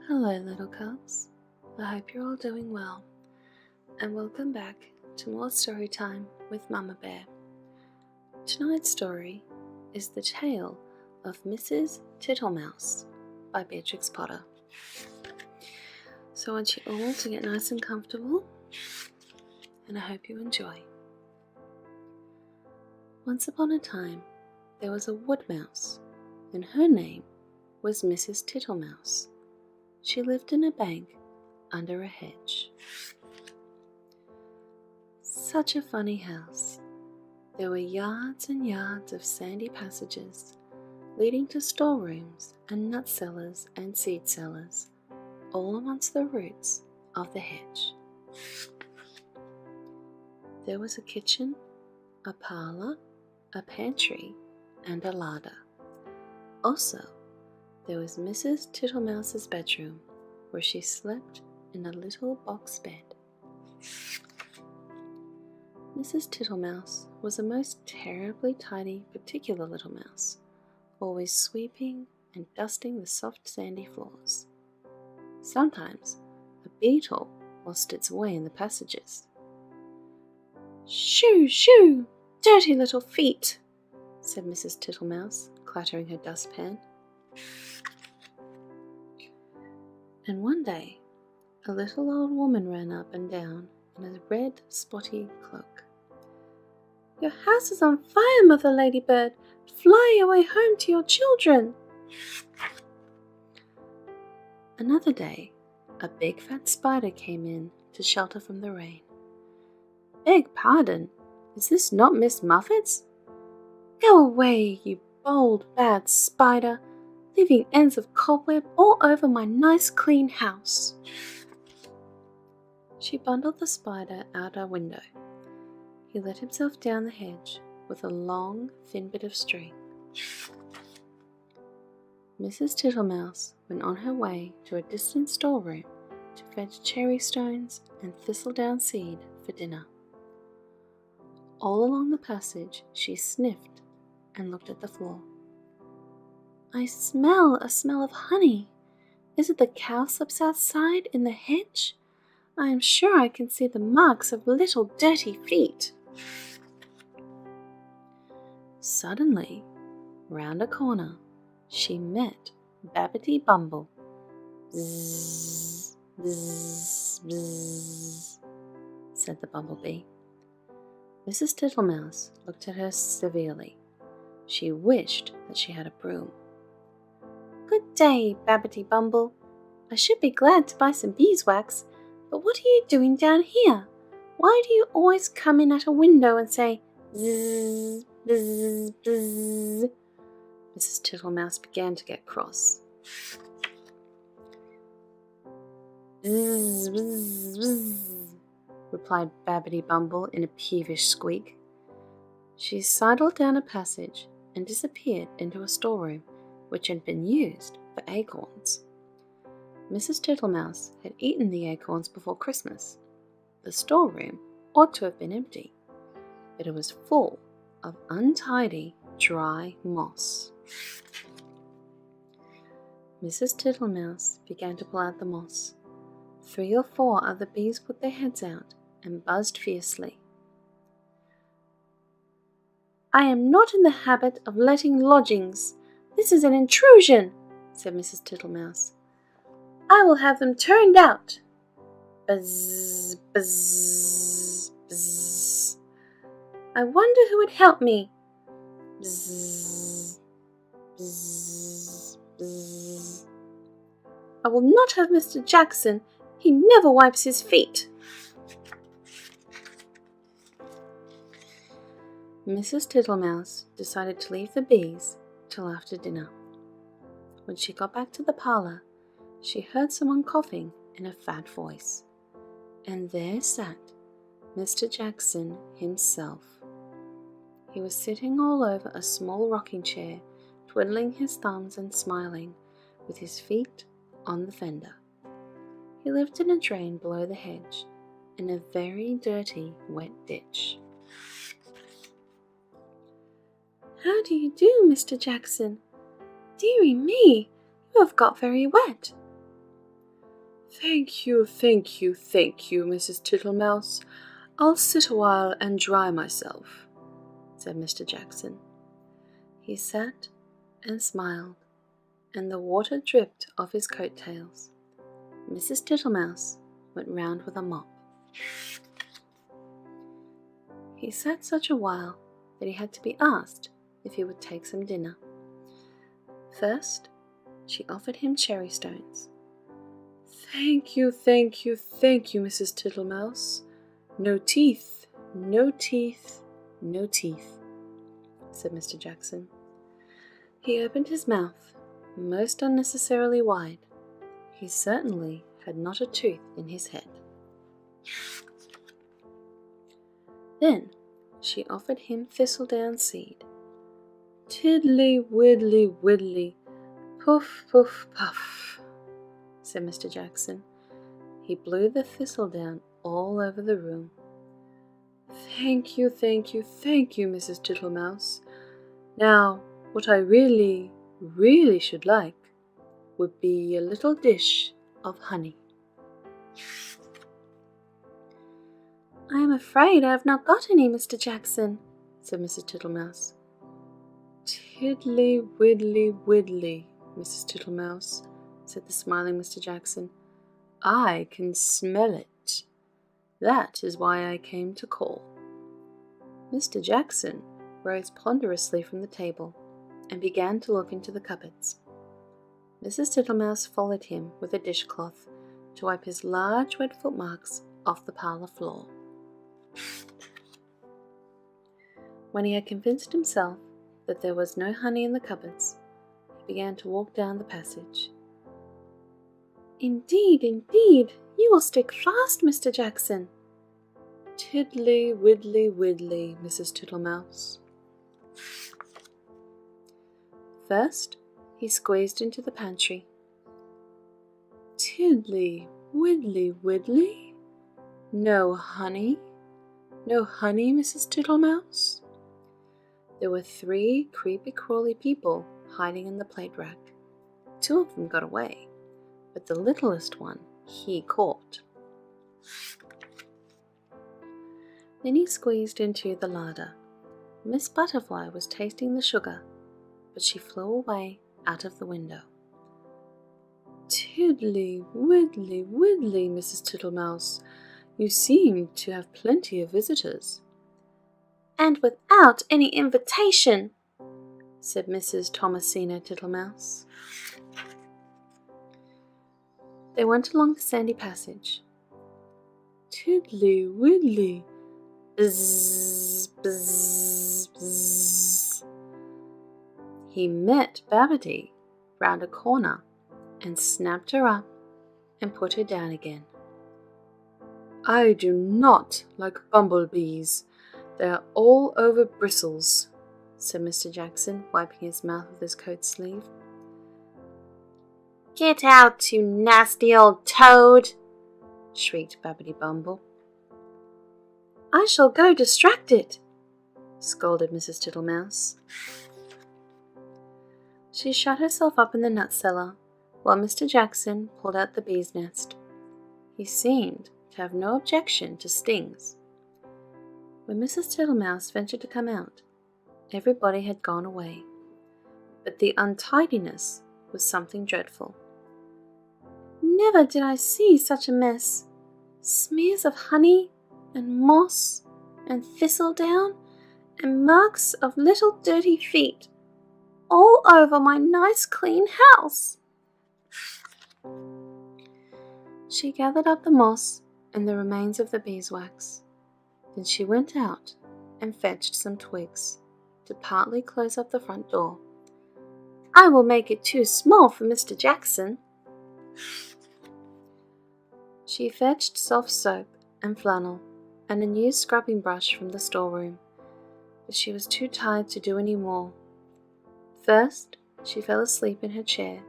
Hello little cubs, I hope you're all doing well, and welcome back to more story time with Mama Bear. Tonight's story is The Tale of Mrs Tittlemouse by Beatrix Potter. So I want you all to get nice and comfortable, and I hope you enjoy. Once upon a time, there was a wood mouse, and her name was Mrs Tittlemouse. She lived in a bank under a hedge. Such a funny house. There were yards and yards of sandy passages leading to storerooms and nut cellars and seed cellars, all amongst the roots of the hedge. There was a kitchen, a parlour, a pantry, and a larder. Also, there was Mrs Tittlemouse's bedroom, where she slept in a little box bed. Mrs Tittlemouse was a most terribly tidy, particular little mouse, always sweeping and dusting the soft sandy floors. Sometimes a beetle lost its way in the passages. "Shoo, shoo, dirty little feet," said Mrs Tittlemouse, clattering her dustpan. And one day, a little old woman ran up and down in a red, spotty cloak. "Your house is on fire, Mother Ladybird! Fly away home to your children!" Another day, a big fat spider came in to shelter from the rain. "Beg pardon, is this not Miss Muffet's?" "Go away, you bold, bad spider, leaving ends of cobweb all over my nice clean house." She bundled the spider out her window. He let himself down the hedge with a long, thin bit of string. Mrs Tittlemouse went on her way to a distant storeroom to fetch cherry stones and thistledown seed for dinner. All along the passage she sniffed and looked at the floor. "I smell a smell of honey. Is it the cowslips outside in the hedge? I am sure I can see the marks of little dirty feet." Suddenly, round a corner, she met Babbity Bumble. "Bzzz, bzzz, bzzz," said the bumblebee. Mrs Tittlemouse looked at her severely. She wished that she had a broom. "Good day, Babbity Bumble. I should be glad to buy some beeswax, but what are you doing down here? Why do you always come in at a window and say, 'Bzzz, bzzz, bzzz'?" Mrs Tittlemouse began to get cross. "Bzzz, bzzz, bzzz," replied Babbity Bumble in a peevish squeak. She sidled down a passage and disappeared into a storeroom which had been used for acorns. Mrs Tittlemouse had eaten the acorns before Christmas. The storeroom ought to have been empty, but it was full of untidy, dry moss. Mrs Tittlemouse began to pull out the moss. 3 or 4 other bees put their heads out and buzzed fiercely. "I am not in the habit of letting lodgings. This is an intrusion," said Mrs Tittlemouse. "I will have them turned out." Buzz, buzz, buzz. "I wonder who would help me." Buzz, buzz, buzz. "I will not have Mr Jackson. He never wipes his feet." Mrs Tittlemouse decided to leave the bees till after dinner. When she got back to the parlour, she heard someone coughing in a fat voice, and there sat Mr Jackson himself. He was sitting all over a small rocking chair, twiddling his thumbs and smiling, with his feet on the fender. He lived in a drain below the hedge, in a very dirty, wet ditch. "How do you do, Mr Jackson? Dearie me, you have got very wet." Thank you, thank you, thank you, Mrs. Tittlemouse. I'll sit a while and dry myself, said Mr. Jackson. He sat and smiled, and the water dripped off his coat-tails. Mrs. Tittlemouse went round with a mop. He sat such a while that he had to be asked if he would take some dinner. First, she offered him cherry stones. Thank you, thank you, thank you, Mrs. Tittlemouse. No teeth, no teeth, no teeth, said Mr. Jackson. He opened his mouth most unnecessarily wide. He certainly had not a tooth in his head. Then she offered him thistledown seed. Tiddly, widdly, widdly, puff, puff, puff, said Mr. Jackson. He blew the thistledown all over the room. Thank you, thank you, thank you, Mrs. Tittlemouse. Now, what I really, really should like would be a little dish of honey. I am afraid I have not got any, Mr. Jackson, said Mrs. Tittlemouse. Tiddly, widdly, widdly, Mrs. Tittlemouse, said the smiling Mr. Jackson. I can smell it. That is why I came to call. Mr. Jackson rose ponderously from the table and began to look into the cupboards. Mrs. Tittlemouse followed him with a dishcloth to wipe his large wet footmarks off the parlour floor. When he had convinced himself that there was no honey in the cupboards, he began to walk down the passage. Indeed, indeed, you will stick fast, Mr. Jackson. Tiddly, widdly, widdly, Mrs. Tittlemouse. First, he squeezed into the pantry. Tiddly, widdly, widdly. No honey? No honey, Mrs. Tittlemouse? There were 3 creepy-crawly people hiding in the plate rack. 2 of them got away, but the littlest one he caught. Then he squeezed into the larder. Miss Butterfly was tasting the sugar, but she flew away out of the window. Tiddly, widdly, widdly, Mrs. Tittlemouse. You seem to have plenty of visitors. And without any invitation, said Mrs. Thomasina Tittlemouse. They went along the sandy passage. Tiddly, widdly, bzz, bzz, bzz. He met Babbity round a corner and snapped her up and put her down again. I do not like bumblebees. They are all over bristles, said Mr. Jackson, wiping his mouth with his coat sleeve. Get out, you nasty old toad, shrieked Babbity Bumble. I shall go distract it, scolded Mrs. Tittlemouse. She shut herself up in the nut cellar while Mr. Jackson pulled out the bee's nest. He seemed to have no objection to stings. When Mrs. Tittlemouse ventured to come out, everybody had gone away, but the untidiness was something dreadful. Never did I see such a mess. Smears of honey and moss and thistledown and marks of little dirty feet all over my nice clean house. She gathered up the moss and the remains of the beeswax. Then she went out and fetched some twigs to partly close up the front door. I will make it too small for Mr. Jackson. She fetched soft soap and flannel and a new scrubbing brush from the storeroom, but she was too tired to do any more. First, she fell asleep in her chair,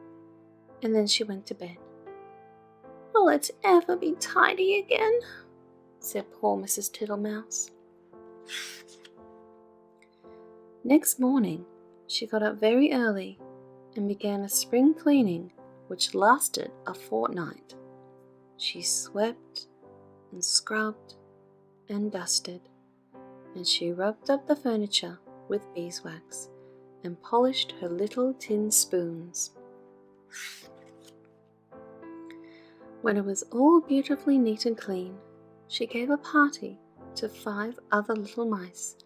and then she went to bed. Will it ever be tidy again? Said poor Mrs. Tittlemouse. Next morning, she got up very early and began a spring cleaning which lasted a fortnight. She swept and scrubbed and dusted, and she rubbed up the furniture with beeswax and polished her little tin spoons. When it was all beautifully neat and clean, she gave a party to 5 other little mice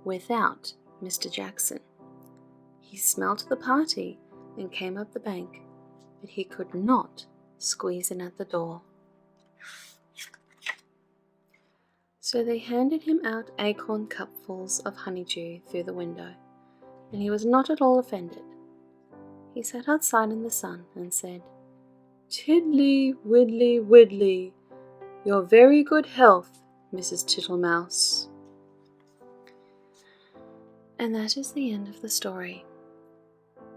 without Mr. Jackson. He smelt the party and came up the bank, but he could not squeeze in at the door. So they handed him out acorn cupfuls of honeydew through the window, and he was not at all offended. He sat outside in the sun and said, "Tiddly, widdly, widdly, your very good health, Mrs. Tittlemouse." And that is the end of the story.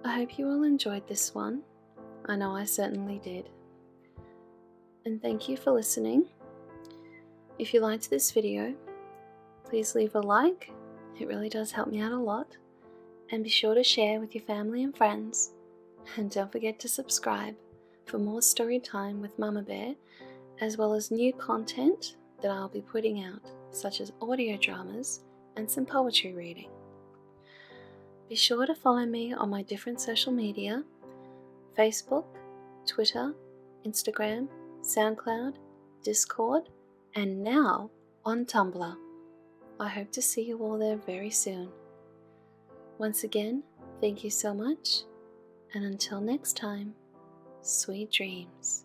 I hope you all enjoyed this one. I know I certainly did. And thank you for listening. If you liked this video, please leave a like. It really does help me out a lot. And be sure to share with your family and friends. And don't forget to subscribe for more story time with Mama Bear, as well as new content that I'll be putting out, such as audio dramas and some poetry reading. Be sure to follow me on my different social media: Facebook, Twitter, Instagram, SoundCloud, Discord, and now on Tumblr. I hope to see you all there very soon. Once again, thank you so much, and until next time, sweet dreams.